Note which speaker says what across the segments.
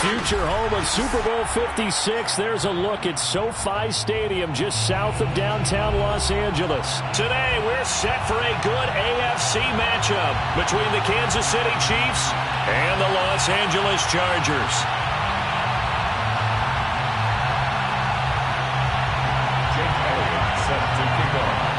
Speaker 1: future home of Super Bowl 56. There's a look at SoFi Stadium just south of downtown Los Angeles. Today, we're set for a good AFC matchup between the Kansas City Chiefs and the Los Angeles Chargers.
Speaker 2: Set to kick off.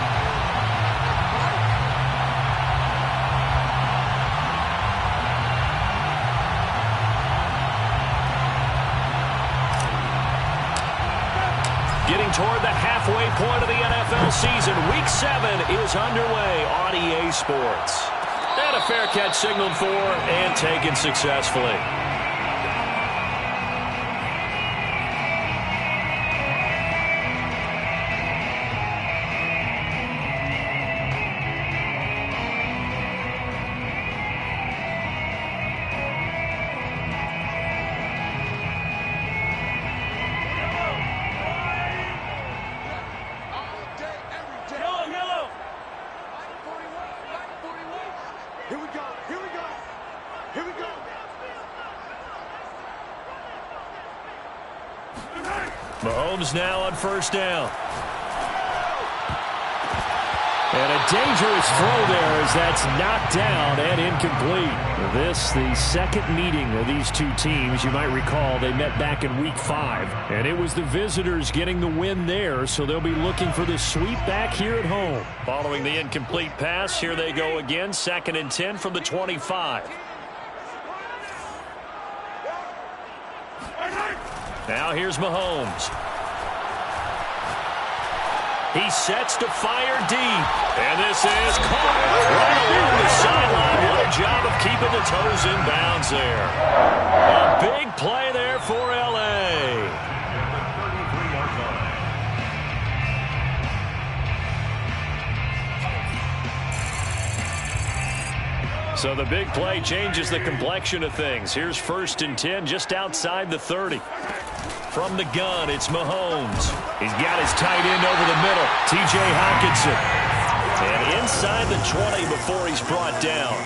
Speaker 1: Getting toward the halfway point of the NFL season, Week 7 is underway on EA Sports. And a fair catch signaled for and taken successfully. Mahomes now on first down. And a dangerous throw there as that's knocked down and incomplete. This, the second meeting of these two teams. You might recall they met back in Week 5. And it was the visitors getting the win there, so they'll be looking for the sweep back here at home. Following the incomplete pass, here they go again. 2nd and 10 from the 25. Now here's Mahomes. He sets to fire deep. And this is caught right along the sideline. What a job of keeping the toes in bounds there. A big play there for L.A. So the big play changes the complexion of things. Here's 1st and 10 just outside the 30. From the gun, it's Mahomes. He's got his tight end over the middle, T.J. Hockenson. And inside the 20 before he's brought down.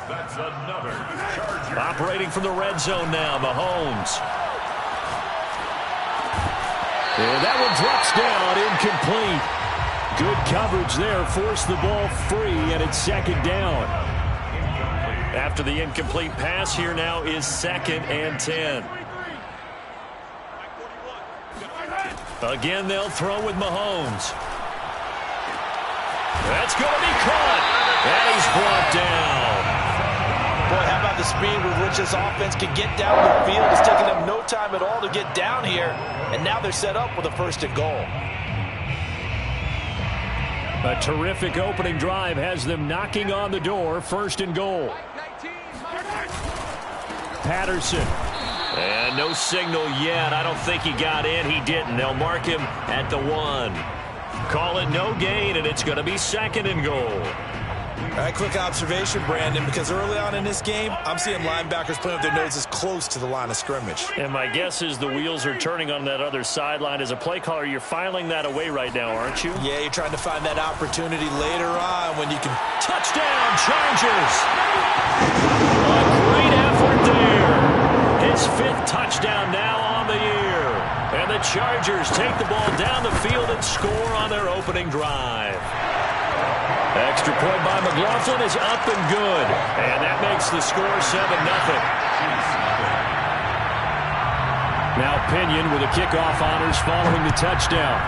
Speaker 2: That's another Charger.
Speaker 1: Operating from the red zone now, Mahomes. And that one drops down, incomplete. Good coverage there, forced the ball free, and it's 2nd down. After the incomplete pass, here now is 2nd and 10. Again, they'll throw with Mahomes. That's going to be caught. And he's brought down.
Speaker 3: Boy, how about the speed with which this offense can get down the field? It's taking them no time at all to get down here. And now they're set up with a 1st and goal.
Speaker 1: A terrific opening drive has them knocking on the door. 1st and goal. Patterson. And no signal yet. I don't think he got in. He didn't. They'll mark him at the 1. Call it no gain, and it's going to be 2nd and goal.
Speaker 3: All right, quick observation, Brandon, because early on in this game, I'm seeing linebackers playing with their noses close to the line of scrimmage.
Speaker 1: And my guess is the wheels are turning on that other sideline. As a play caller, you're filing that away right now, aren't you?
Speaker 3: Yeah, you're trying to find that opportunity later on when you can.
Speaker 1: Touchdown, Chargers! A great effort there. His 5th touchdown now on the year. And the Chargers take the ball down the field and score on their opening drive. Extra point by McLaughlin is up and good. And that makes the score 7-0. Now Pinion with a kickoff honors following the touchdown.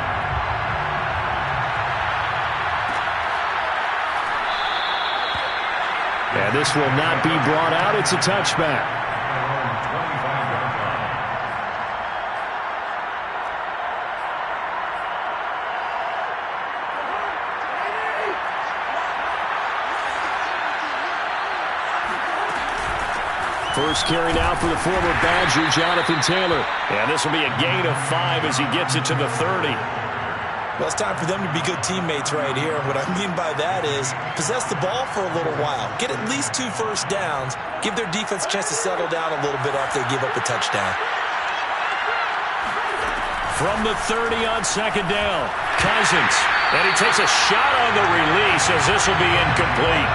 Speaker 1: And this will not be brought out. It's a touchback. First carry now for the former Badger, Jonathan Taylor. And this will be a gain of 5 as he gets it to the 30.
Speaker 3: Well, it's time for them to be good teammates right here. What I mean by that is possess the ball for a little while. Get at least 2 first downs. Give their defense a chance to settle down a little bit after they give up a touchdown.
Speaker 1: From the 30 on 2nd down, Cousins. And he takes a shot on the release as this will be incomplete.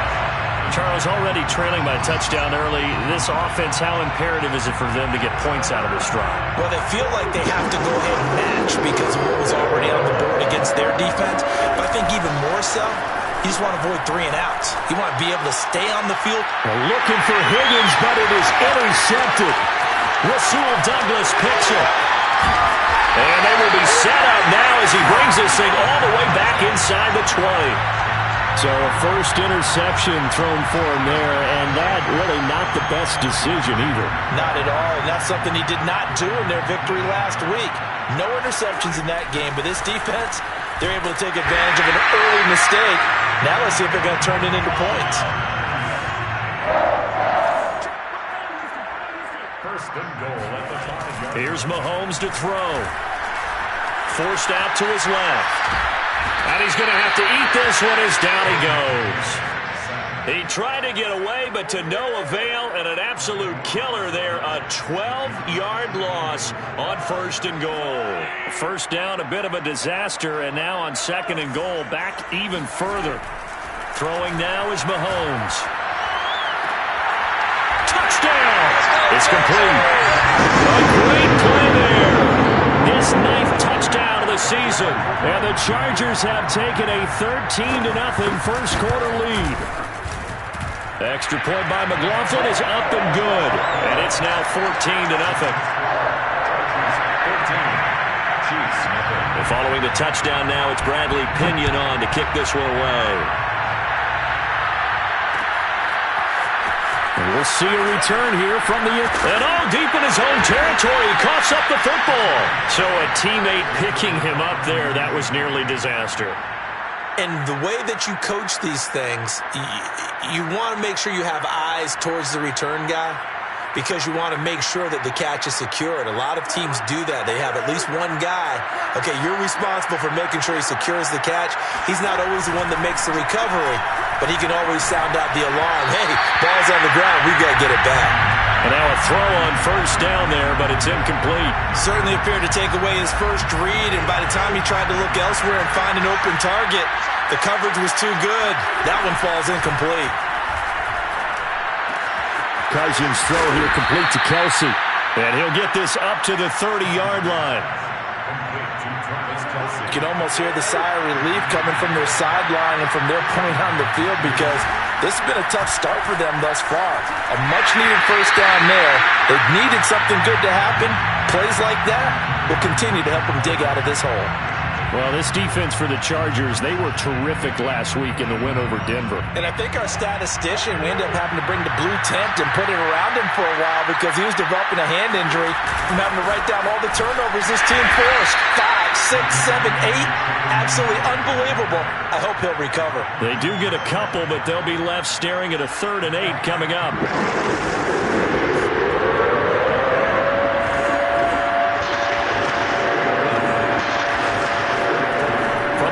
Speaker 1: Charles, already trailing by a touchdown early. This offense, how imperative is it for them to get points out of this drive?
Speaker 3: Well, they feel like they have to go ahead and match because of what was already on the board against their defense. But I think even more so, you just want to avoid 3 and outs. You want to be able to stay on the field.
Speaker 1: Well, looking for Higgins, but it is intercepted. Rasul Douglas picks it. And they will be set up now as he brings this thing all the way back inside the 20. So a first interception thrown for him there, and that really not the best decision either.
Speaker 3: Not at all, and that's something he did not do in their victory last week. No interceptions in that game, but this defense, they're able to take advantage of an early mistake. Now let's see if they're going to turn it into points.
Speaker 2: First and goal at the 5-yard line.
Speaker 1: Here's Mahomes to throw. Forced out to his left. And he's going to have to eat this one as down he goes. He tried to get away, but to no avail, and an absolute killer there. A 12-yard loss on first and goal. First down, a bit of a disaster, and now on second and goal, back even further. Throwing now is Mahomes. Touchdown! It's complete. A great play there. His 9th touchdown of the season. And the Chargers have taken a 13-0 first quarter lead. Extra point by McLaughlin is up and good. And it's now 14-0. And following the touchdown now, it's Bradley Pinion on to kick this one away. And we'll see a return here from the... And all deep in his own territory, he coughs up the football. So a teammate picking him up there, that was nearly disaster.
Speaker 3: And the way that you coach these things, you want to make sure you have eyes towards the return guy because you want to make sure that the catch is secured. A lot of teams do that. They have at least one guy. Okay, you're responsible for making sure he secures the catch. He's not always the one that makes the recovery, but he can always sound out the alarm. Hey, ball's on the ground. We got to get it back.
Speaker 1: And now a throw on first down there, but it's incomplete.
Speaker 3: Certainly appeared to take away his first read, and by the time he tried to look elsewhere and find an open target, the coverage was too good. That one falls incomplete.
Speaker 1: Cousins throw here complete to Kelsey. And he'll get this up to the 30-yard line.
Speaker 3: You can almost hear the sigh of relief coming from their sideline and from their point on the field because this has been a tough start for them thus far. A much-needed first down there. They've needed something good to happen. Plays like that will continue to help them dig out of this hole.
Speaker 1: Well, this defense for the Chargers, they were terrific last week in the win over Denver.
Speaker 3: And I think our statistician, we ended up having to bring the blue tent and put it around him for a while because he was developing a hand injury from having to write down all the turnovers this team forced. 5, 6, 7, 8. Absolutely unbelievable. I hope he'll recover.
Speaker 1: They do get a couple, but they'll be left staring at a 3rd and 8 coming up.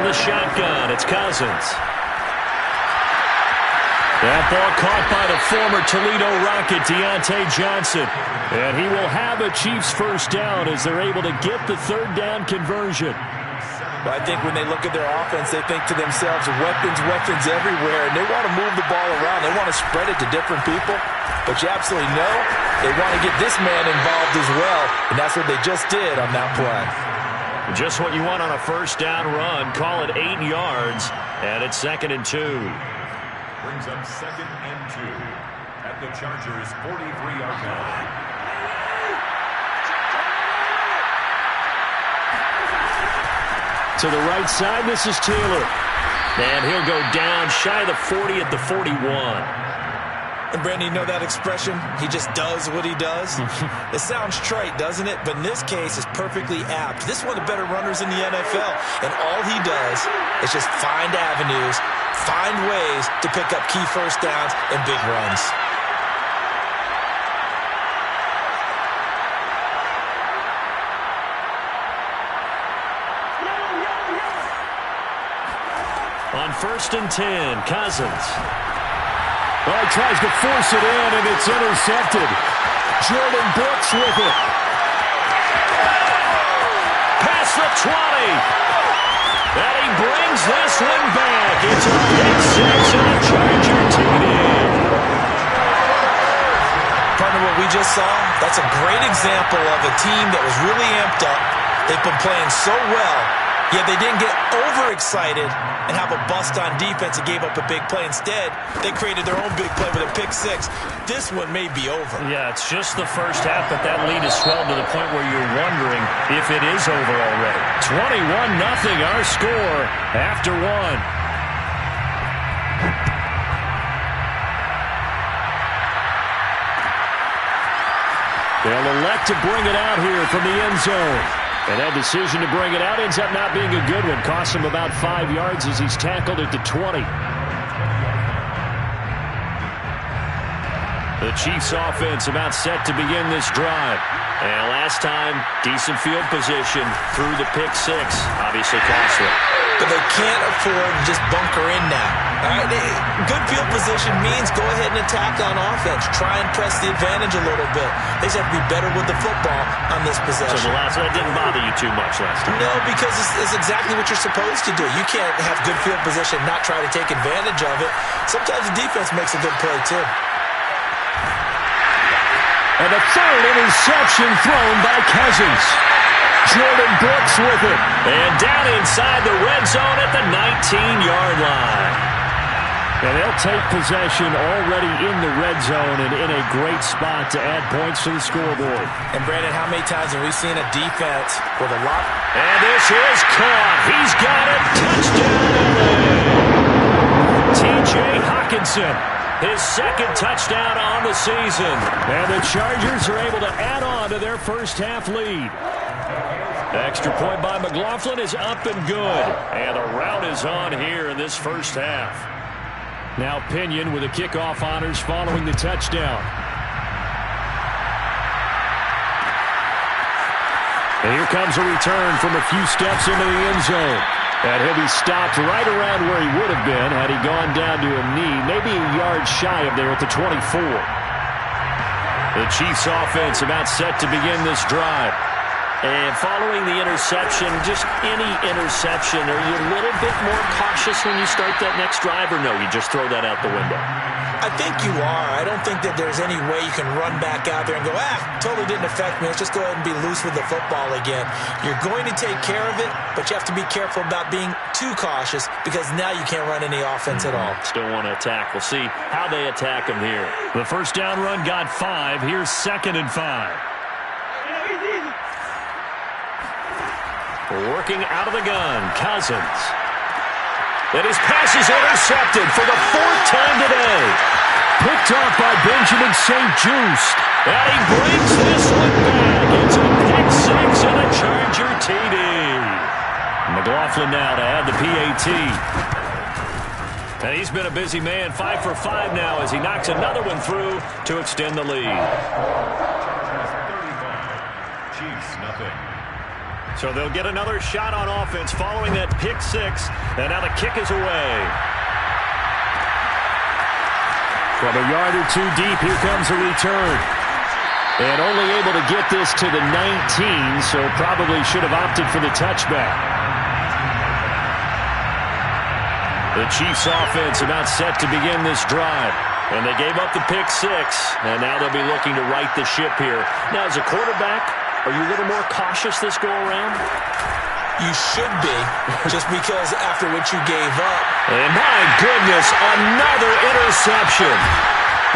Speaker 1: The shotgun, it's Cousins. That ball caught by the former Toledo Rocket, Deontay Johnson. And he will have a Chiefs first down as they're able to get the 3rd down conversion.
Speaker 3: Well, I think when they look at their offense, they think to themselves, weapons everywhere, and they want to move the ball around. They want to spread it to different people. But you absolutely know they want to get this man involved as well, and that's what they just did on that play.
Speaker 1: Just what you want on a first down run. Call it 8 yards, and it's 2nd and 2.
Speaker 2: Brings up 2nd and 2 at the Chargers' 43-yard line.
Speaker 1: To the right side, this is Taylor. And he'll go down shy of the 40 at the 41.
Speaker 3: And Brandon, you know that expression? He just does what he does? It sounds trite, doesn't it? But in this case, it's perfectly apt. This is one of the better runners in the NFL. And all he does is just find avenues, find ways to pick up key first downs and big runs.
Speaker 1: On 1st and 10, Cousins. Well, he tries to force it in, and it's intercepted. Jordan Brooks with it. Past the 20. And he brings this one back. It's a big 6 and a Charger TD.
Speaker 3: what we just saw? That's a great example of a team that was really amped up. They've been playing so well, yet they didn't get overexcited and have a bust on defense and gave up a big play. Instead, they created their own big play with a pick six. This one may be over.
Speaker 1: Yeah, it's just the first half, but that lead has swelled to the point where you're wondering if it is over already. 21-0 our score after one. They'll elect to bring it out here from the end zone. And that decision to bring it out ends up not being a good one. Costs him about 5 yards as he's tackled at the 20. The Chiefs offense about set to begin this drive. And last time, decent field position through the pick six. Obviously costly.
Speaker 3: But they can't afford to just bunker in now. All right? Good field position means go ahead and attack on offense. Try and press the advantage a little bit. They just have to be better with the football on this possession.
Speaker 1: So that didn't bother you too much last time?
Speaker 3: No, because it's exactly what you're supposed to do. You can't have good field position and not try to take advantage of it. Sometimes the defense makes a good play, too.
Speaker 1: And a third interception thrown by Cousins. Jordan Brooks with it. And down inside the red zone at the 19-yard line. And they'll take possession already in the red zone and in a great spot to add points to the scoreboard.
Speaker 3: And, Brandon, how many times have we seen a defense with a lot?
Speaker 1: And this is caught. He's got it. Touchdown. T.J. Hockenson. His second touchdown on the season. And the Chargers are able to add on to their first half lead. The extra point by McLaughlin is up and good. And the rout is on here in this first half. Now Pinion with the kickoff honors following the touchdown. And here comes a return from a few steps into the end zone. And he'll be stopped right around where he would have been had he gone down to a knee, maybe a yard shy of there at the 24. The Chiefs offense about set to begin this drive. And following the interception, just any interception, are you a little bit more cautious when you start that next drive, or no, you just throw that out the window?
Speaker 3: I think you are. I don't think that there's any way you can run back out there and go, totally didn't affect me. Let's just go ahead and be loose with the football again. You're going to take care of it, but you have to be careful about being too cautious because now you can't run any offense at all.
Speaker 1: Still want to attack. We'll see how they attack him here. The first down run got 5. Here's 2nd and 5. Working out of the gun, Cousins. And his pass is intercepted for the 4th time today. Picked off by Benjamin St-Juste. And he brings this one back. It's a pick six and a Charger TD. McLaughlin now to add the PAT. And he's been a busy man. 5 for 5 now as he knocks another one through to extend the lead.
Speaker 2: Chiefs, nothing.
Speaker 1: So they'll get another shot on offense following that pick six. And now the kick is away. From a yard or two deep, here comes a return. And only able to get this to the 19, so probably should have opted for the touchback. The Chiefs offense about set to begin this drive. And they gave up the pick six, and now they'll be looking to right the ship here. Now, as a quarterback, are you a little more cautious this go-around?
Speaker 3: You should be, just because after what you gave up.
Speaker 1: And my goodness, another interception.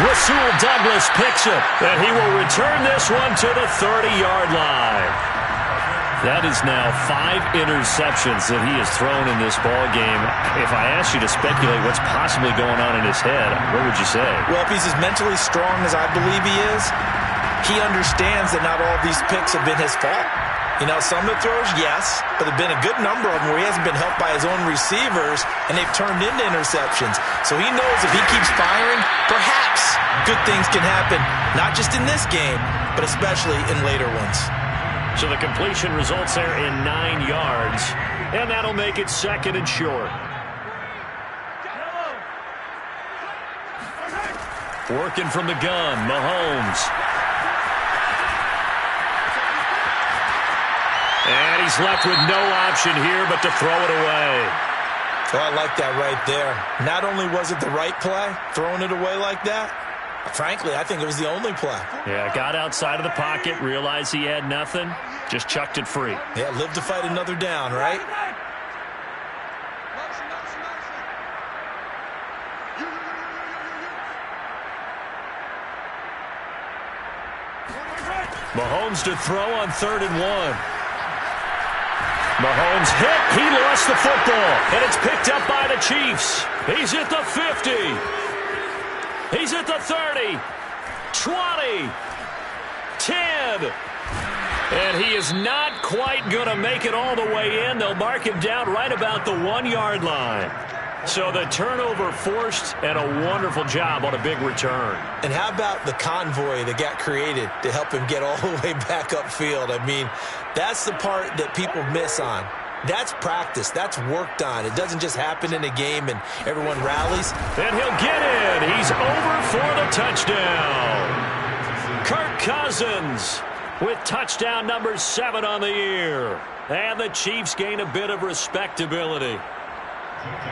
Speaker 1: Rasul Douglas picks it, and he will return this one to the 30-yard line. That is now 5 interceptions that he has thrown in this ball game. If I asked you to speculate what's possibly going on in his head, what would you say?
Speaker 3: Well, if he's as mentally strong as I believe he is, he understands that not all these picks have been his fault. You know, some of the throws, yes, but there have been a good number of them where he hasn't been helped by his own receivers, and they've turned into interceptions. So he knows if he keeps firing, perhaps good things can happen, not just in this game, but especially in later ones.
Speaker 1: So the completion results there in 9 yards, and that'll make it 2nd and short. Working from the gun, Mahomes. And he's left with no option here but to throw it away.
Speaker 3: So I like that right there. Not only was it the right play, throwing it away like that, Frankly, I think it was the only play.
Speaker 1: Yeah, got outside of the pocket, realized he had nothing, just chucked it free.
Speaker 3: Yeah, live to fight another down, right?
Speaker 1: Mahomes to throw on 3rd and 1. Mahomes hit. He lost the football. And it's picked up by the Chiefs. He's at the 50. He's at the 30. 20. 10. And he is not quite going to make it all the way in. They'll mark him down right about the 1-yard line. So the turnover forced, and a wonderful job on a big return.
Speaker 3: And how about the convoy that got created to help him get all the way back upfield? I mean, that's the part that people miss on. That's practice. That's worked on. It doesn't just happen in a game and everyone rallies.
Speaker 1: And he'll get in. He's over for the touchdown. Kirk Cousins with touchdown number 7 on the year. And the Chiefs gain a bit of respectability.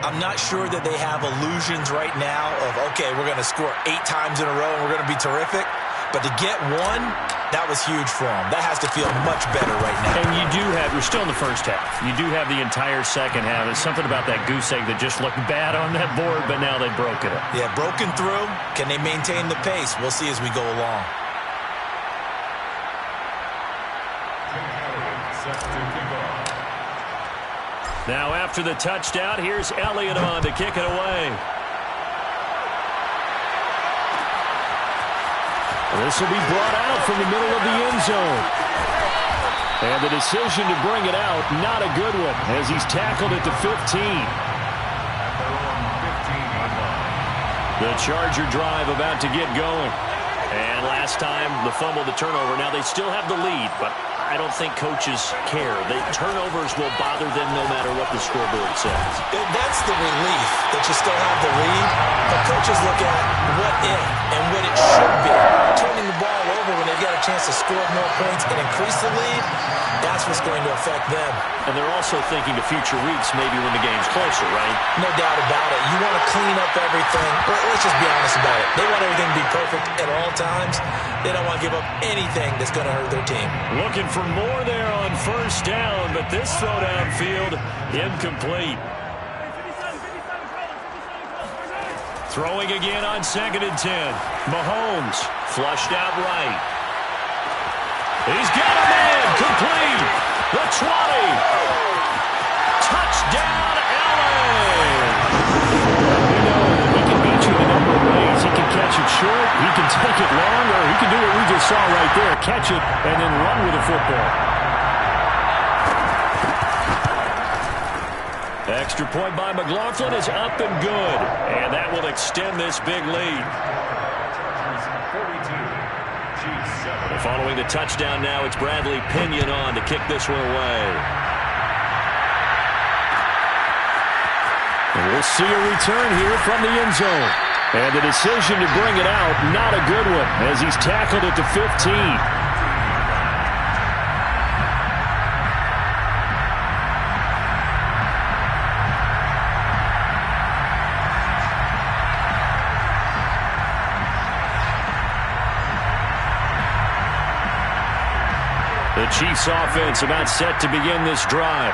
Speaker 3: I'm not sure that they have illusions right now of, okay, we're going to score 8 times in a row and we're going to be terrific. But to get one, that was huge for them. That has to feel much better right now.
Speaker 1: And you do have, we're still in the first half. You do have the entire second half. There's something about that goose egg that just looked bad on that board, but now they've broken it.
Speaker 3: Yeah, broken through. Can they maintain the pace? We'll see as we go along.
Speaker 1: Now after the touchdown, here's Elliott on to kick it away. This will be brought out from the middle of the end zone. And the decision to bring it out, not a good one, as he's tackled at the 15. The Charger drive about to get going. And last time, the fumble, the turnover. Now they still have the lead, but I don't think coaches care. The turnovers will bother them no matter what the scoreboard says.
Speaker 3: That's the relief that you still have the lead. But coaches look at what if and what it should be. Turning the ball over when they get a chance to score more points and increase the lead, that's what's going to affect them.
Speaker 1: And they're also thinking of future weeks, maybe when the game's closer, right?
Speaker 3: No doubt about it. You want to clean up everything. Let's just be honest about it. They want everything to be perfect at all times. They don't want to give up anything that's going to hurt their team.
Speaker 1: Looking for more there on first down, but this throw downfield, incomplete. Throwing again on 2nd and 10. Mahomes flushed out right. He's got a man, complete. The 20. Touchdown, Allen. You know, he can beat you in a number of ways. He can catch it short, he can take it long, or he can do what we just saw right there, catch it and then run with the football. Extra point by McLaughlin is up and good. And that will extend this big lead. Following the touchdown now, it's Bradley Pinion on to kick this one away. And we'll see a return here from the end zone. And the decision to bring it out, not a good one, as he's tackled at the 15. The Chiefs offense about set to begin this drive.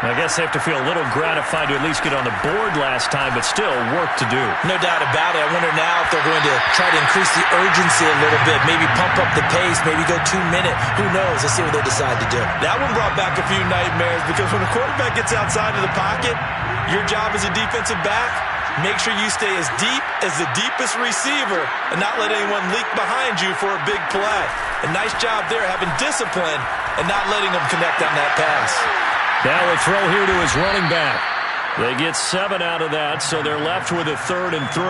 Speaker 1: I guess they have to feel a little gratified to at least get on the board last time, but still work to do.
Speaker 3: No doubt about it. I wonder now if they're going to try to increase the urgency a little bit, maybe pump up the pace, maybe go 2-minute. Who knows? Let's see what they decide to do. That one brought back a few nightmares because when the quarterback gets outside of the pocket, your job as a defensive back, make sure you stay as deep as the deepest receiver and not let anyone leak behind you for a big play. A nice job there, having discipline and not letting them connect on that pass.
Speaker 1: Now a throw here to his running back. They get 7 out of that, so they're left with a 3rd and 3.
Speaker 2: A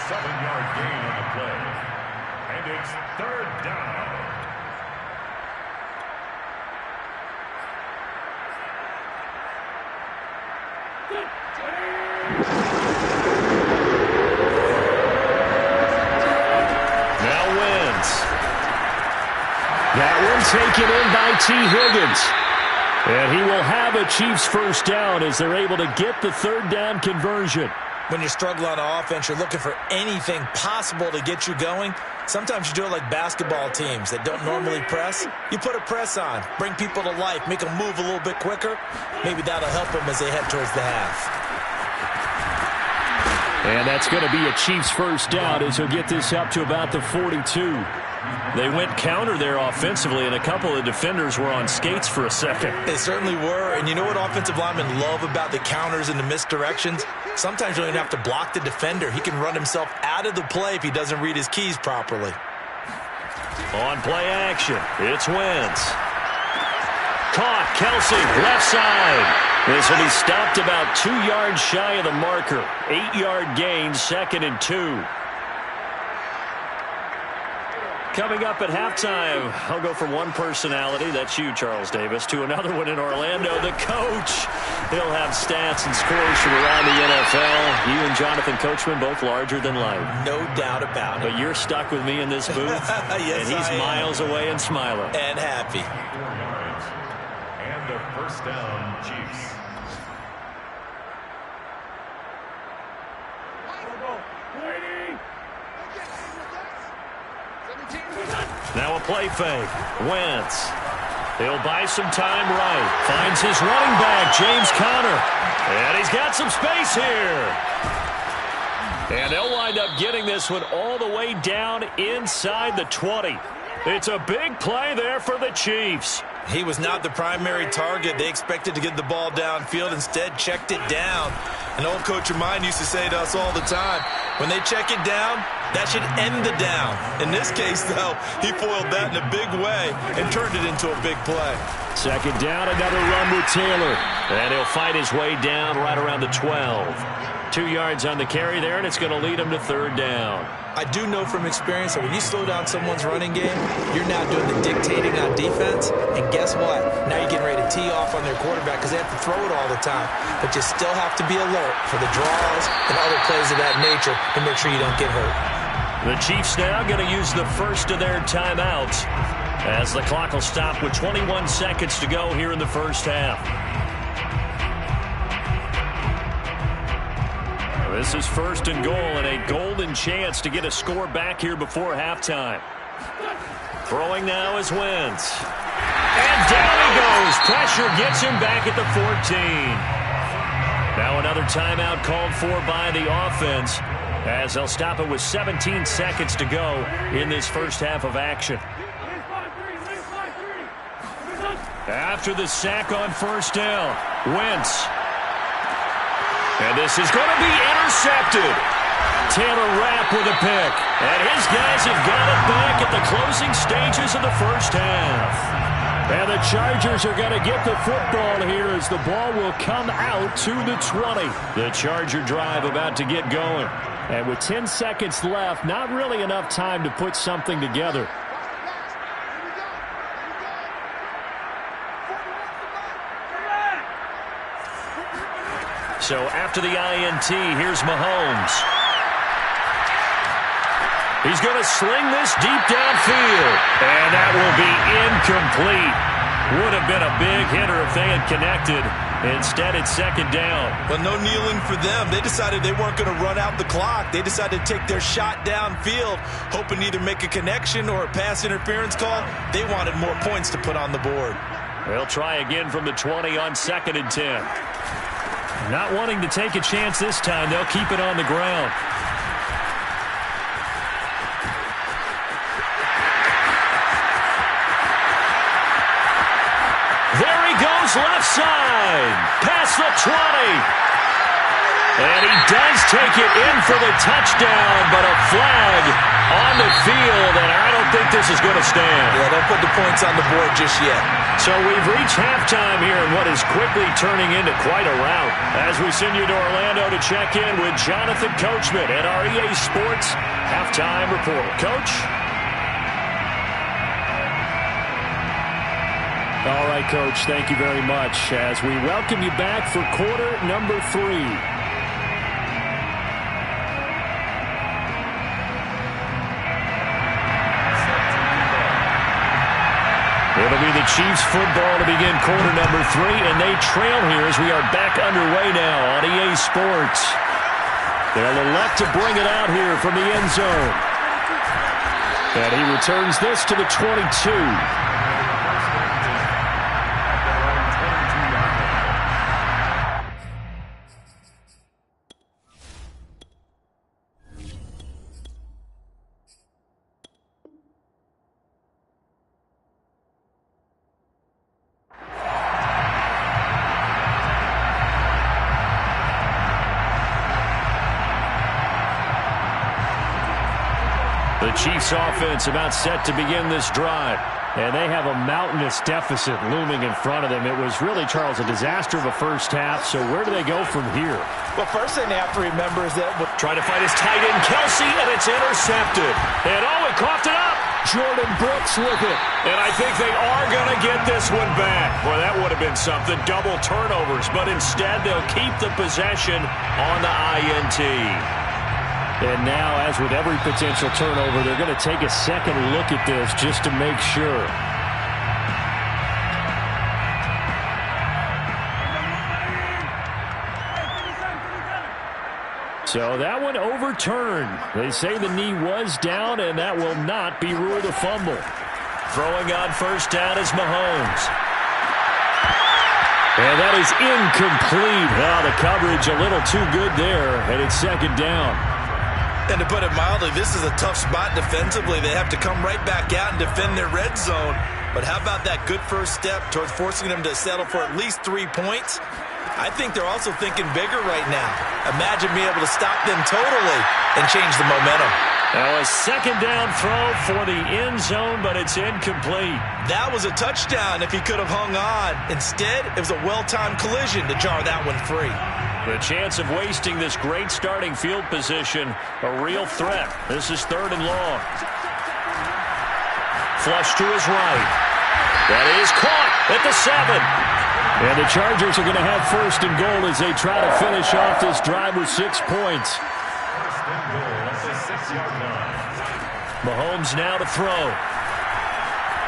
Speaker 2: 7-yard gain on the play. And it's 3rd down.
Speaker 1: Now Wentz. That one taken in by T. Higgins. And he will have a Chiefs first down as they're able to get the 3rd down conversion.
Speaker 3: When you're struggling on offense, you're looking for anything possible to get you going. Sometimes you do it like basketball teams that don't normally press. You put a press on, bring people to life, make them move a little bit quicker. Maybe that'll help them as they head towards the half.
Speaker 1: And that's going to be a Chiefs first down as he'll get this up to about the 42. They went counter there offensively, and a couple of defenders were on skates for a second.
Speaker 3: They certainly were, and you know what offensive linemen love about the counters and the misdirections? Sometimes you don't even have to block the defender. He can run himself out of the play if he doesn't read his keys properly.
Speaker 1: On play action, it's Wentz. Caught, Kelsey, left side. This will be stopped about 2 yards shy of the marker. 8-yard gain, 2nd and 2. Coming up at halftime, I'll go from one personality, that's you, Charles Davis, to another one in Orlando, the coach. He'll have stats and scores from around the NFL. You and Jonathan Coachman, both larger than life.
Speaker 3: No doubt about it.
Speaker 1: But you're stuck with me in this booth,
Speaker 3: yes,
Speaker 1: and he's miles away and smiling.
Speaker 3: And happy.
Speaker 2: 4 yards. And a first down, Chiefs.
Speaker 1: Now a play fake. Wentz. He'll buy some time right. Finds his running back, James Conner. And he's got some space here. And they'll wind up getting this one all the way down inside the 20. It's a big play there for the Chiefs.
Speaker 3: He was not the primary target. They expected to get the ball downfield. Instead, checked it down. An old coach of mine used to say to us all the time, when they check it down, that should end the down. In this case, though, he foiled that in a big way and turned it into a big play.
Speaker 1: 2nd down, another run with Taylor. And he'll fight his way down right around the 12. 2 yards on the carry there, and it's going to lead him to 3rd down.
Speaker 3: I do know from experience that when you slow down someone's running game, you're now doing the dictating on defense. And guess what? Now you're getting ready to tee off on their quarterback because they have to throw it all the time. But you still have to be alert for the draws and other plays of that nature to make sure you don't get hurt.
Speaker 1: The Chiefs now going to use the first of their timeouts as the clock will stop with 21 seconds to go here in the first half. This is 1st and goal and a golden chance to get a score back here before halftime. Throwing now is Wentz. And down he goes. Pressure gets him back at the 14. Now another timeout called for by the offense as they'll stop it with 17 seconds to go in this first half of action. After the sack on 1st down, Wentz. And this is going to be intercepted. Taylor Rapp with a pick. And his guys have got it back at the closing stages of the first half. And the Chargers are going to get the football here as the ball will come out to the 20. The Charger drive about to get going. And with 10 seconds left, not really enough time to put something together. So after the INT, here's Mahomes. He's going to sling this deep downfield. And that will be incomplete. Would have been a big hitter if they had connected. Instead, it's 2nd down.
Speaker 3: Well, no kneeling for them. They decided they weren't going to run out the clock. They decided to take their shot downfield, hoping to either make a connection or a pass interference call. They wanted more points to put on the board.
Speaker 1: They'll try again from the 20 on 2nd and 10. Not wanting to take a chance this time, they'll keep it on the ground. There he goes left side, past the 20. And he does take it in for the touchdown, but a flag on the field, and I don't think this is going to stand.
Speaker 3: Yeah, don't put the points on the board just yet.
Speaker 1: So we've reached halftime here in what is quickly turning into quite a rout. As we send you to Orlando to check in with Jonathan Coachman at our EA Sports Halftime Report. Coach? All right, Coach, thank you very much as we welcome you back for quarter number 3. It'll be the Chiefs football to begin quarter number 3, and they trail here as we are back underway now on EA Sports. They'll elect to bring it out here from the end zone. And he returns this to the 22. The Chiefs offense about set to begin this drive. And they have a mountainous deficit looming in front of them. It was really, Charles, a disaster of a first half. So where do they go from here?
Speaker 3: Well, first thing they have to remember is that...
Speaker 1: Trying to fight his tight end, Kelsey, and it's intercepted. And he coughed it up. Jordan Brooks with it. And I think they are going to get this one back. Well, that would have been something. Double turnovers. But instead, they'll keep the possession on the INT. And now, as with every potential turnover, they're going to take a second look at this just to make sure. So that one overturned. They say the knee was down, and that will not be ruled a fumble. Throwing on first down is Mahomes. And that is incomplete. Oh, the coverage a little too good there, and it's second down.
Speaker 3: And to put it mildly, this is a tough spot defensively. They have to come right back out and defend their red zone. But how about that good first step towards forcing them to settle for at least 3 points? I think they're also thinking bigger right now. Imagine being able to stop them totally and change the momentum.
Speaker 1: Now a second down throw for the end zone, but it's incomplete.
Speaker 3: That was a touchdown if he could have hung on. Instead, it was a well-timed collision to jar that one free.
Speaker 1: The chance of wasting this great starting field position, a real threat. This is third and long. Flush to his right. That is caught at the 7. And the Chargers are going to have first and goal as they try to finish off this drive with 6 points. Mahomes now to throw.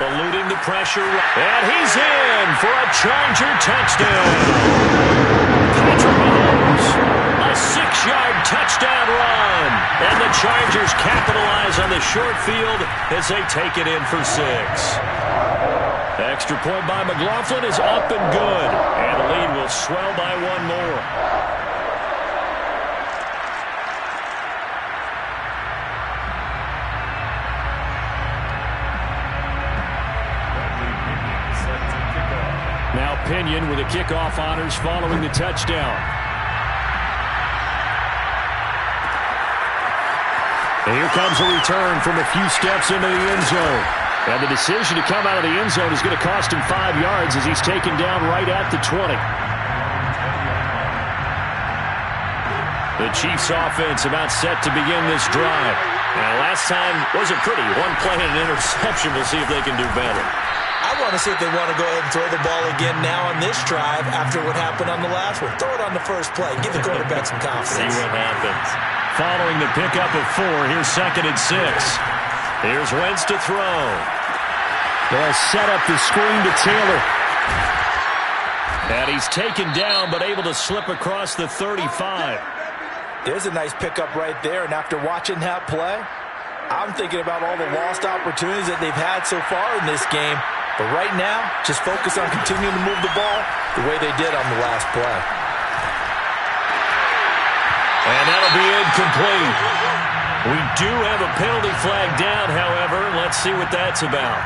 Speaker 1: Eluding the pressure. And he's in for a Charger touchdown. Patrick Mahomes, a 6-yard touchdown run. And the Chargers capitalize on the short field as they take it in for 6. Extra point by McLaughlin is up and good. And the lead will swell by 1 more. Now Pinion with the kickoff honors following the touchdown. And here comes a return from a few steps into the end zone. And the decision to come out of the end zone is going to cost him 5 yards as he's taken down right at the 20. The Chiefs offense about set to begin this drive. Now last time wasn't pretty. One play and an interception. We'll see if they can do better.
Speaker 3: I want to see if they want to go ahead and throw the ball again now on this drive after what happened on the last one. Throw it on the first play. Give the quarterback some confidence.
Speaker 1: See what happens. Following the pickup of 4, here's second and 6. Here's Wentz to throw. They'll set up the screen to Taylor. And he's taken down but able to slip across the 35.
Speaker 3: There's a nice pickup right there. And after watching that play, I'm thinking about all the lost opportunities that they've had so far in this game. But right now, just focus on continuing to move the ball the way they did on the last play.
Speaker 1: And that'll be incomplete. We do have a penalty flag down, however. Let's see what that's about.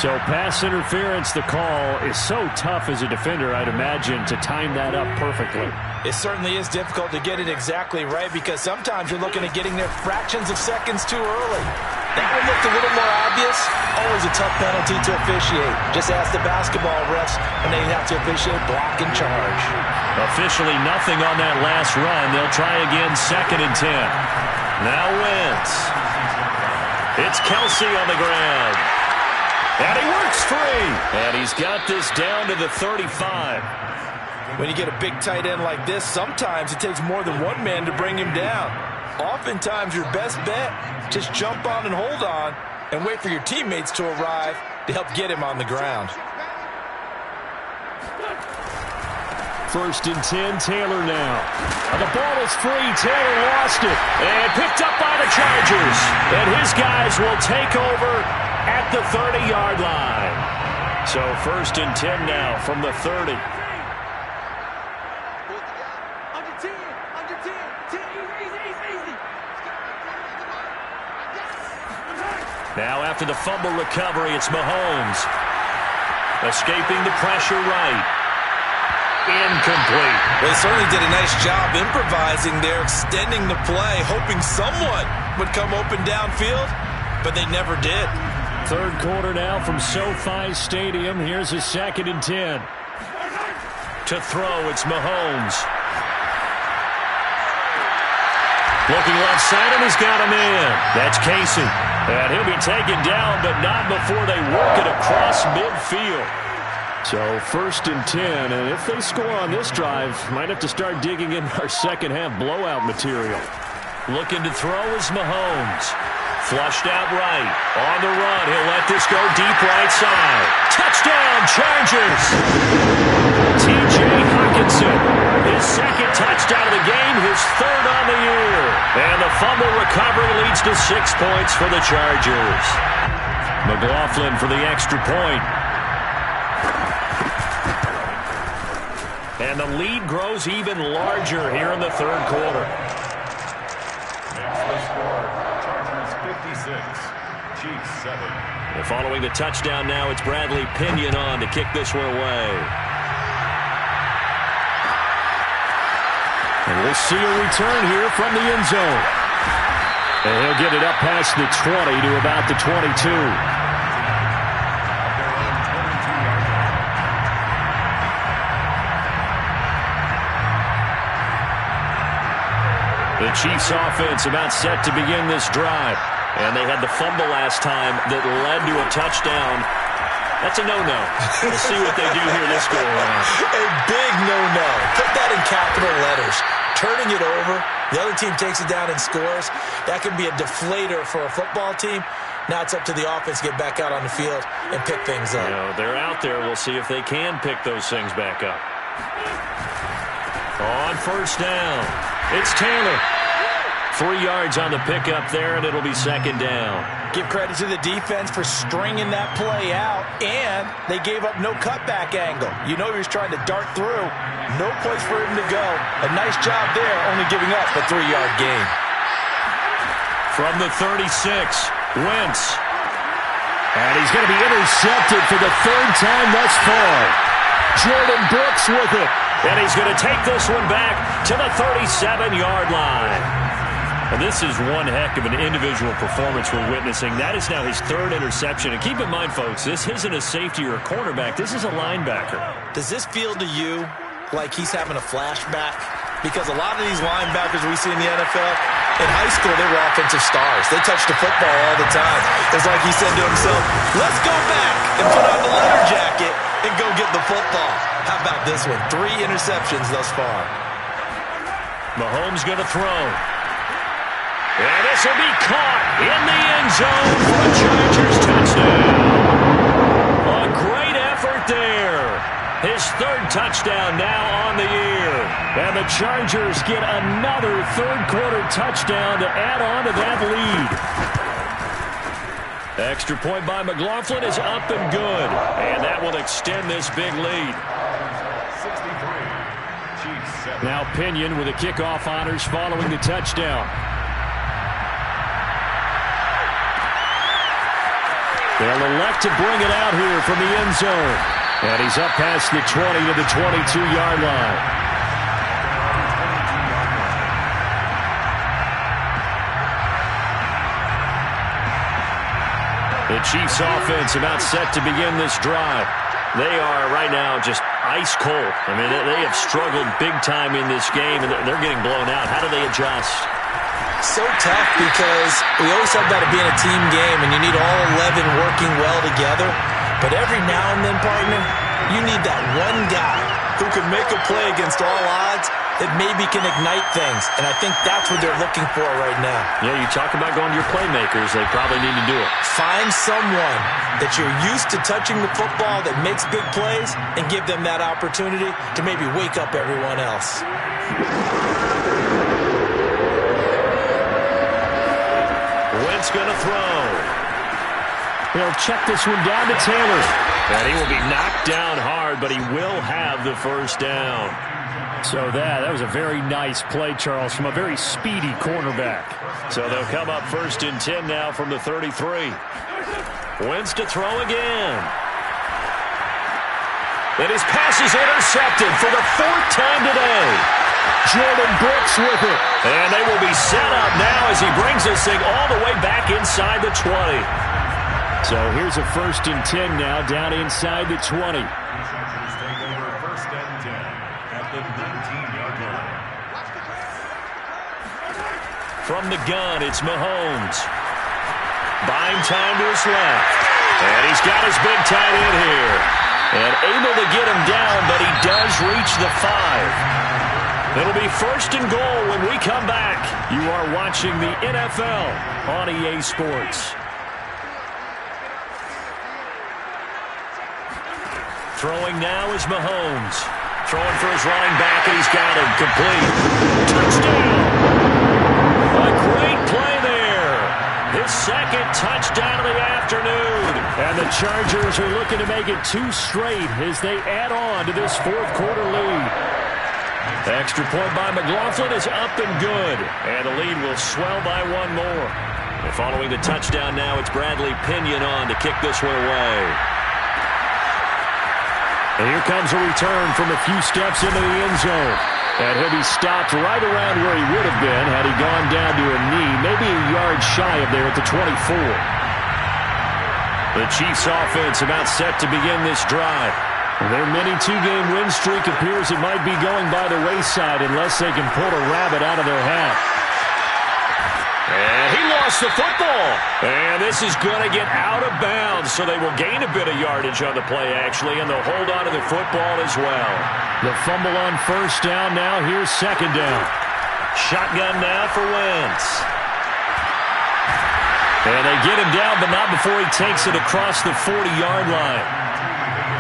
Speaker 1: So pass interference, the call is so tough as a defender, I'd imagine, to time that up perfectly.
Speaker 3: It certainly is difficult to get it exactly right because sometimes you're looking at getting there fractions of seconds too early. That one looked a little more obvious. Always a tough penalty to officiate. Just ask the basketball refs when they have to officiate block and charge.
Speaker 1: Officially nothing on that last run. They'll try again, second and 10. Now Wentz. It's Kelsey on the ground. And he works free. And he's got this down to the 35.
Speaker 3: When you get a big tight end like this, sometimes it takes more than one man to bring him down. Oftentimes, your best bet, just jump on and hold on and wait for your teammates to arrive to help get him on the ground.
Speaker 1: first and 10, Taylor now. And the ball is free. Taylor lost it. And picked up by the Chargers. And his guys will take over at the 30-yard line. So first and 10 now from the 30. Now after the fumble recovery, it's Mahomes. Escaping the pressure right. Incomplete.
Speaker 3: Well, they certainly did a nice job improvising there, extending the play, hoping someone would come open downfield, but they never did.
Speaker 1: Third quarter now from SoFi Stadium. Here's a second and 10. To throw, it's Mahomes. Looking left side, and he's got him in. That's Casey. And he'll be taken down, but not before they work it across midfield. So first and 10, and if they score on this drive, might have to start digging in our second half blowout material. Looking to throw is Mahomes. Flushed out right. On the run, he'll let this go deep right side. Touchdown, Chargers! T.J. Hockenson, his second touchdown of the game, his third on the year. And the fumble recovery leads to 6 points for the Chargers. McLaughlin for the extra point. And the lead grows even larger here in the third quarter.
Speaker 2: Next the score, Chargers 56, Chiefs 7.
Speaker 1: And following the touchdown now, it's Bradley Pinion on to kick this one away. And we'll see a return here from the end zone. And he'll get it up past the 20 to about the 22. The Chiefs offense about set to begin this drive. And they had the fumble last time that led to a touchdown. That's a no-no. We'll see what they do here this go around.
Speaker 3: A big no-no. Put that in capital letters. Turning it over, the other team takes it down and scores. That can be a deflator for a football team. Now it's up to the offense to get back out on the field and pick things up.
Speaker 1: You know, they're out there. We'll see if they can pick those things back up. On first down, it's Taylor. 3 yards on the pickup there, and it'll be second down.
Speaker 3: Give credit to the defense for stringing that play out, and they gave up no cutback angle. You know he was trying to dart through. No place for him to go. A nice job there, only giving up a 3-yard gain.
Speaker 1: From the 36, Wentz. And he's going to be intercepted for the third time thus far. Jordan Brooks with it. And he's going to take this one back to the 37-yard line. And this is one heck of an individual performance we're witnessing. That is now his third interception. And keep in mind, folks, this isn't a safety or a cornerback. This is a linebacker.
Speaker 3: Does this feel to you like he's having a flashback? Because a lot of these linebackers we see in the NFL, in high school, they were offensive stars. They touched the football all the time. It's like he said to himself, let's go back and put on the leather jacket and go get the football. How about this one? 3 interceptions thus far.
Speaker 1: Mahomes going to throw. And this will be caught in the end zone for a Chargers touchdown. A great effort there. His third touchdown now on the year. And the Chargers get another third-quarter touchdown to add on to that lead. Extra point by McLaughlin is up and good. And that will extend this big lead.
Speaker 2: 63, Chiefs 7.
Speaker 1: Now Pinion with the kickoff honors following the touchdown. They'll elect to bring it out here from the end zone. And he's up past the 20 to the 22-yard line. The Chiefs offense about set to begin this drive. They are right now just ice cold. I mean, they have struggled big time in this game, and they're getting blown out. How do they adjust?
Speaker 3: So tough because we always talk about it being a team game and you need all 11 working well together. But every now and then, partner, you need that one guy who can make a play against all odds that maybe can ignite things, and I think that's what they're looking for right now.
Speaker 1: Yeah, you talk about going to your playmakers. They probably need to do it.
Speaker 3: Find someone that you're used to touching the football that makes big plays and give them that opportunity to maybe wake up everyone else.
Speaker 1: Wentz going to throw. They'll check this one down to Taylor. And he will be knocked down hard, but he will have the first down. So that was a very nice play, Charles, from a very speedy cornerback. So they'll come up 1st and 10 now from the 33. Wentz to throw again. And his pass is intercepted for the 4th time today. Jordan Brooks with it. And they will be set up now as he brings this thing all the way back inside the 20. So here's a 1st and 10 now down inside the 20.
Speaker 2: Chargers take over 1st and 10 at the 19-yard line.
Speaker 1: From the gun, it's Mahomes. Buying time to his left. And he's got his big tight end here. And able to get him down, but he does reach the 5. It'll be 1st and goal when we come back. You are watching the NFL on EA Sports. Throwing now is Mahomes. Throwing for his running back, and he's got him. Complete. Touchdown! A great play there. His 2nd touchdown of the afternoon. And the Chargers are looking to make it 2 straight as they add on to this 4th quarter lead. Extra point by McLaughlin is up and good. And the lead will swell by 1 more. And following the touchdown now, it's Bradley Pinion on to kick this one away. And here comes a return from a few steps into the end zone. And he'll be stopped right around where he would have been had he gone down to a knee, maybe a yard shy of there at the 24. The Chiefs offense about set to begin this drive. Their mini 2-game win streak appears it might be going by the wayside unless they can pull a rabbit out of their hat. And he lost the football. And this is going to get out of bounds, so they will gain a bit of yardage on the play, actually, and they'll hold on to the football as well. The fumble on 1st down now. Here's 2nd down. Shotgun now for Wentz. And they get him down, but not before he takes it across the 40-yard line.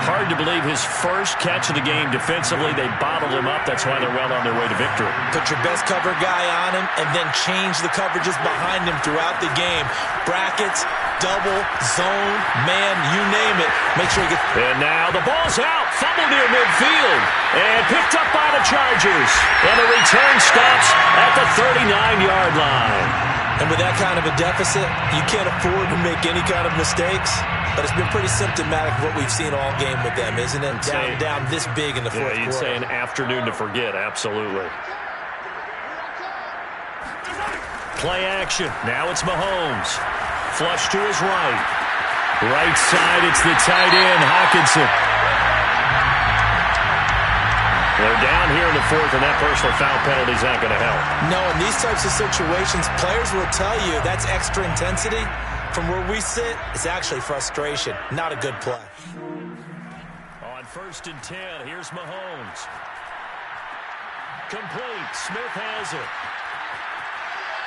Speaker 1: Hard to believe his first catch of the game defensively. They bottled him up. That's why they're well on their way to victory.
Speaker 3: Put your best cover guy on him and then change the coverages behind him throughout the game. Brackets, double, zone, man, you name it. Make sure you get...
Speaker 1: And now the ball's out. Fumble near midfield. And picked up by the Chargers. And the return stops at the 39-yard line.
Speaker 3: And with that kind of a deficit, you can't afford to make any kind of mistakes. But it's been pretty symptomatic of what we've seen all game with them, isn't it? Down this big in the 4th quarter.
Speaker 1: You'd say an afternoon to forget, absolutely. Play action. Now it's Mahomes. Flush to his right. Right side, it's the tight end, Hockenson. They're down here in the 4th, and that personal foul penalty is not going to help.
Speaker 3: No, in these types of situations, players will tell you that's extra intensity. From where we sit, it's actually frustration. Not a good play.
Speaker 1: On 1st and 10, here's Mahomes. Complete. Smith has it.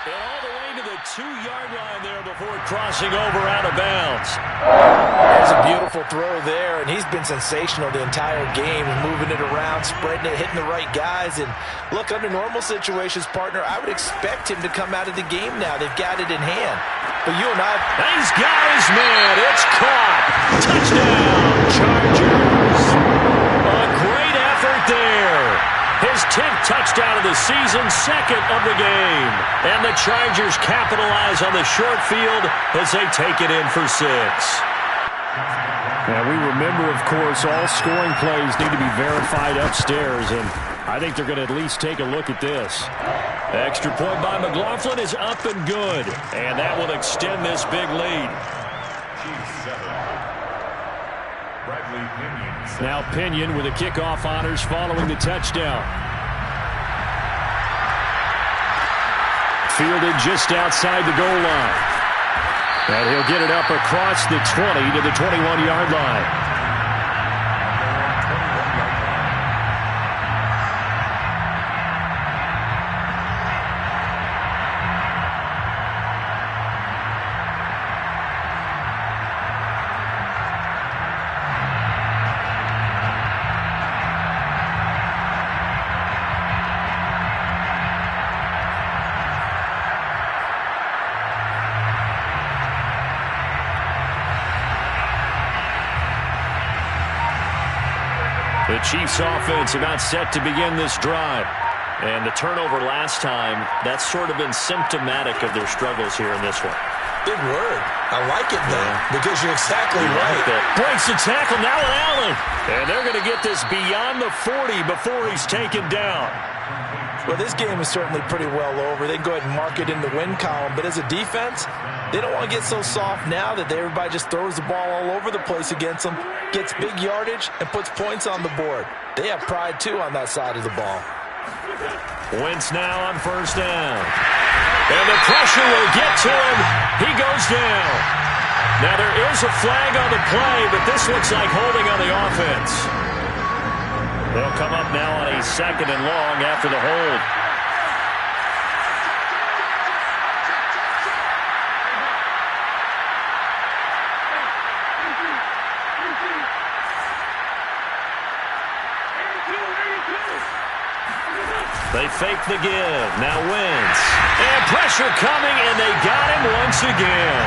Speaker 1: And all the way to the 2-yard line there before crossing over out of bounds.
Speaker 3: There's a beautiful throw there, and he's been sensational the entire game, moving it around, spreading it, hitting the right guys. And look, under normal situations, partner, I would expect him to come out of the game now. They've got it in hand. But you and I...
Speaker 1: He's got his man. It's caught. Touchdown, Chargers. A great effort there. His 10th touchdown of the season, 2nd of the game. And the Chargers capitalize on the short field as they take it in for 6. Now, we remember, of course, all scoring plays need to be verified upstairs, and I think they're going to at least take a look at this. Extra point by McLaughlin is up and good, and that will extend this big lead. Now Pinion with the kickoff honors following the touchdown. Fielded just outside the goal line. And he'll get it up across the 20 to the 21-yard line. The Chiefs offense about set to begin this drive. And the turnover last time, that's sort of been symptomatic of their struggles here in this one.
Speaker 3: Big word. I like it, though, because you're exactly right.
Speaker 1: Breaks the tackle now with Allen. And they're going to get this beyond the 40 before he's taken down.
Speaker 3: Well, this game is certainly pretty well over. They can go ahead and mark it in the win column. But as a defense, they don't want to get so soft now that everybody just throws the ball all over the place against them, gets big yardage, and puts points on the board. They have pride, too, on that side of the ball.
Speaker 1: Wentz now on first down. And the pressure will get to him. He goes down. Now there is a flag on the play, but this looks like holding on the offense. They'll come up now on a 2nd and long after the hold. They fake the give. Now Wentz. And pressure coming, and they got him once again.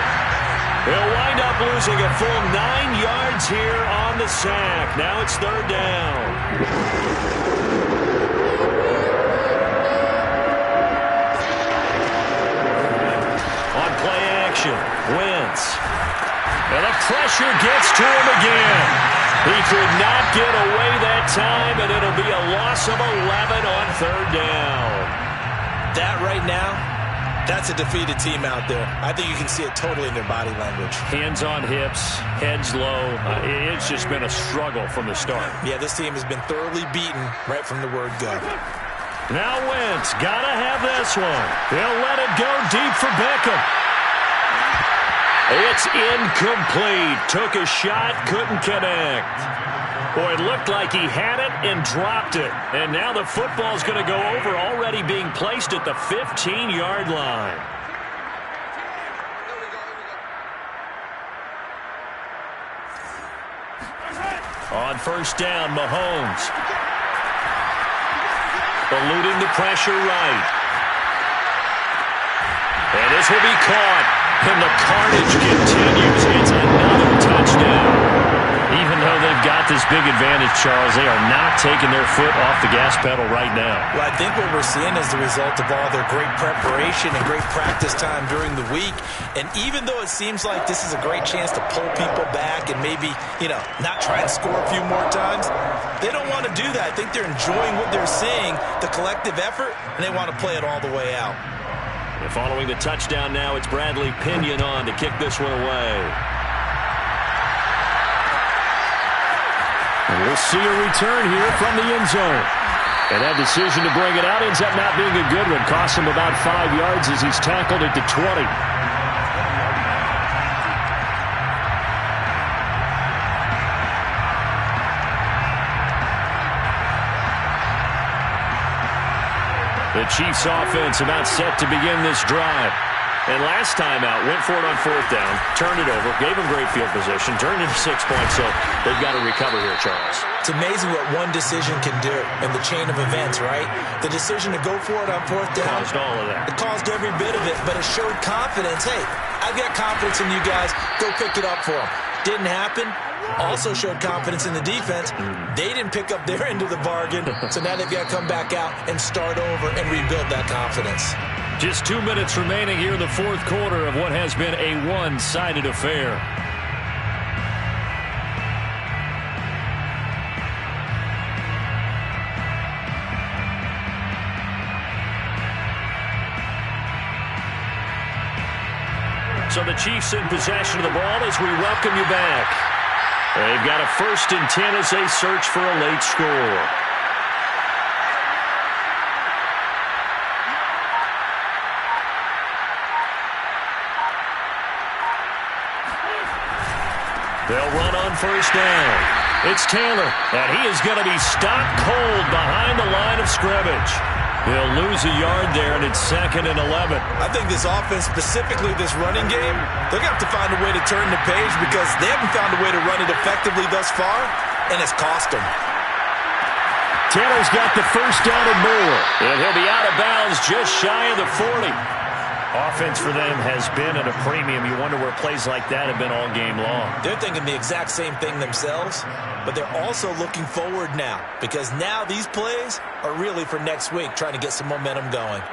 Speaker 1: They'll wind up losing a full 9 yards here on the sack. Now it's 3rd down. On play action, Wentz. And the pressure gets to him again. He could not get away that time, and it'll be a loss of 11 on 3rd down.
Speaker 3: That right now, that's a defeated team out there. I think you can see it totally in their body language.
Speaker 1: Hands on hips, heads low. It's just been a struggle from the start.
Speaker 3: Yeah, this team has been thoroughly beaten right from the word go.
Speaker 1: Now Wentz, gotta have this one. They'll let it go deep for Beckham. It's incomplete. Took a shot, couldn't connect. Boy, it looked like he had it and dropped it. And now the football's going to go over, already being placed at the 15-yard line. On first down, Mahomes. Eluding the pressure right. And this will be caught. And the carnage continues. It's another touchdown. Even though they've got this big advantage, Charles, they are not taking their foot off the gas pedal right now.
Speaker 3: Well, I think what we're seeing is the result of all their great preparation and great practice time during the week. And even though it seems like this is a great chance to pull people back and maybe, not try and score a few more times, they don't want to do that. I think they're enjoying what they're seeing, the collective effort, and they want to play it all the way out.
Speaker 1: And following the touchdown now, it's Bradley Pinion on to kick this one away. And we'll see a return here from the end zone. And that decision to bring it out ends up not being a good one. Costs him about 5 yards as he's tackled at the 20. The Chiefs offense about set to begin this drive. And last time out, went for it on 4th down, turned it over, gave them great field position, turned into 6 points, so they've got to recover here, Charles.
Speaker 3: It's amazing what one decision can do in the chain of events, right? The decision to go for it on 4th down.
Speaker 1: Caused all of that.
Speaker 3: It caused every bit of it, but it showed confidence. Hey, I've got confidence in you guys. Go pick it up for them. Didn't happen. Also showed confidence in the defense. They didn't pick up their end of the bargain, so now they've got to come back out and start over and rebuild that confidence.
Speaker 1: Just 2 minutes remaining here in the 4th quarter of what has been a one-sided affair. So the Chiefs in possession of the ball as we welcome you back. They've got a 1st and 10 as they search for a late score. They'll run on first down. It's Taylor, and he is going to be stopped cold behind the line of scrimmage. They'll lose a yard there, and it's 2nd and 11.
Speaker 3: I think this offense, specifically this running game, they're going to have to find a way to turn the page because they haven't found a way to run it effectively thus far, and it's cost them.
Speaker 1: Taylor's got the first down and more, and he'll be out of bounds just shy of the 40. Offense for them has been at a premium. You wonder where plays like that have been all game long.
Speaker 3: They're thinking the exact same thing themselves, but they're also looking forward now because now these plays are really for next week, trying to get some momentum going.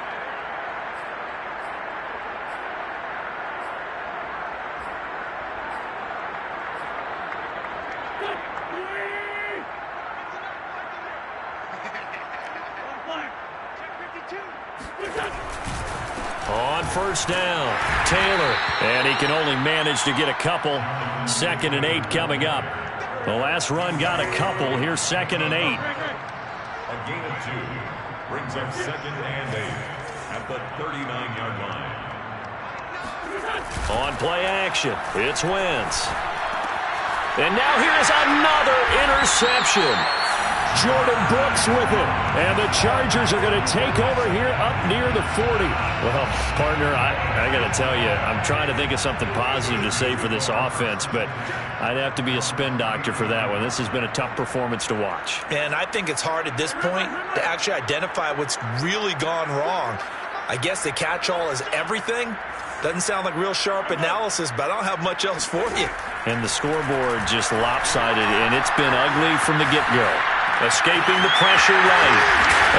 Speaker 1: On first down, Taylor. And he can only manage to get a couple. 2nd and 8 coming up. The last run got a couple. Here's 2nd and 8.
Speaker 2: A gain of 2 brings up 2nd and 8 at the 39-yard line.
Speaker 1: On play action, it's Wentz. And now here's another interception. Jordan Brooks with it. And the Chargers are going to take over here up near the 40. Well, partner, I got to tell you, I'm trying to think of something positive to say for this offense, but I'd have to be a spin doctor for that one. This has been a tough performance to watch.
Speaker 3: And I think it's hard at this point to actually identify what's really gone wrong. I guess the catch-all is everything. Doesn't sound like real sharp analysis, but I don't have much else for you.
Speaker 1: And the scoreboard just lopsided, and it's been ugly from the get-go. Escaping the pressure right.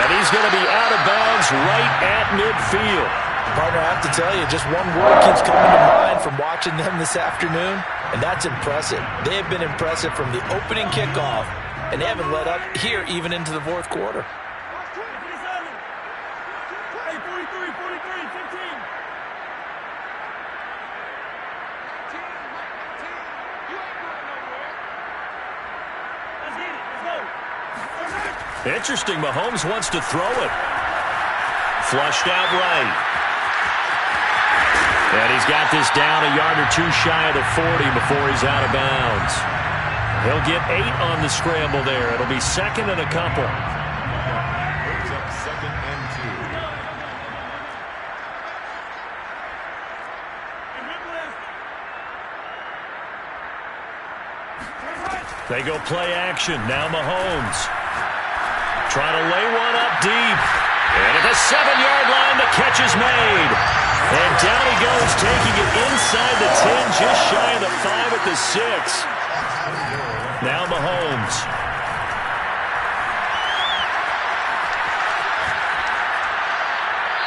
Speaker 1: And he's going to be out of bounds right at midfield.
Speaker 3: Partner, I have to tell you, just one word keeps coming to mind from watching them this afternoon, and that's impressive. They have been impressive from the opening kickoff, and they haven't let up here even into the fourth quarter.
Speaker 1: Interesting, Mahomes wants to throw it. Flushed out right. And he's got this down a yard or two shy of the 40 before he's out of bounds. He'll get 8 on the scramble there. It'll be 2nd and a couple.
Speaker 2: Brings up 2nd and 2.
Speaker 1: They go play action. Now Mahomes. Trying to lay one up deep. And at the 7-yard line, the catch is made. And down he goes, taking it inside the 10, just shy of the 5 at the 6. Now Mahomes.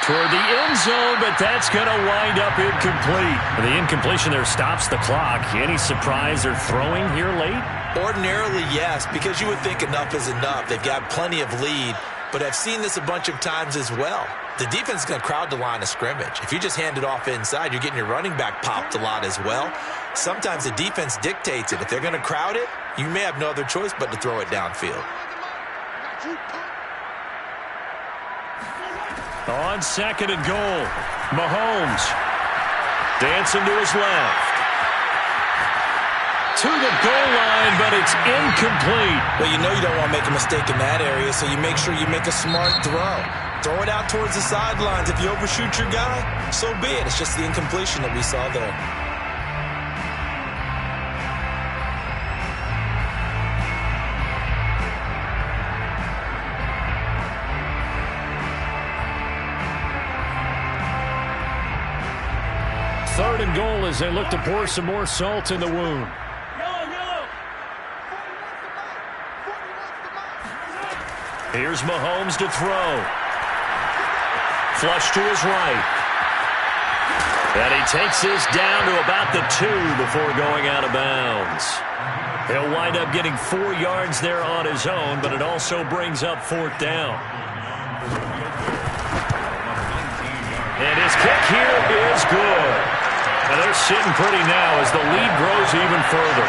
Speaker 1: Toward the end zone, but that's going to wind up incomplete. The incompletion there stops the clock. Any surprise they're throwing here late?
Speaker 3: Ordinarily, yes, because you would think enough is enough. They've got plenty of lead, but I've seen this a bunch of times as well. The defense is going to crowd the line of scrimmage. If you just hand it off inside, you're getting your running back popped a lot as well. Sometimes the defense dictates it. If they're going to crowd it, you may have no other choice but to throw it downfield.
Speaker 1: On 2nd and goal, Mahomes dancing to his left. To the goal line, but it's incomplete.
Speaker 3: Well, you know you don't want to make a mistake in that area, so you make sure you make a smart throw. Throw it out towards the sidelines. If you overshoot your guy, so be it. It's just the incompletion that we saw there.
Speaker 1: Third and goal as they look to pour some more salt in the wound. Here's Mahomes to throw. Flush to his right. And he takes this down to about the 2 before going out of bounds. He'll wind up getting 4 yards there on his own, but it also brings up 4th down. And his kick here is good. And they're sitting pretty now as the lead grows even further.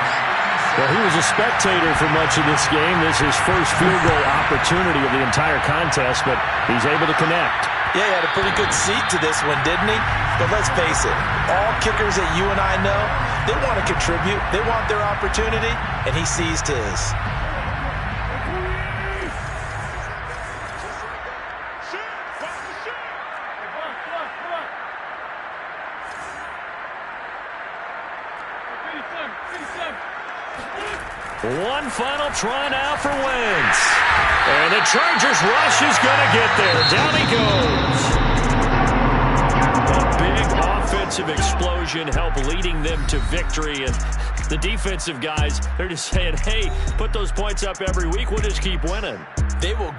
Speaker 1: Well, he was a spectator for much of this game. This is his first field goal opportunity of the entire contest, but he's able to connect.
Speaker 3: Yeah, he had a pretty good seat to this one, didn't he? But let's face it, all kickers that you and I know, they want to contribute. They want their opportunity, and he seized his.
Speaker 1: One final try now for Wentz. And the Chargers rush is going to get there. Down he goes. A big offensive explosion help leading them to victory. And the defensive guys, they're just saying, hey, put those points up every week. We'll just keep winning.
Speaker 3: They will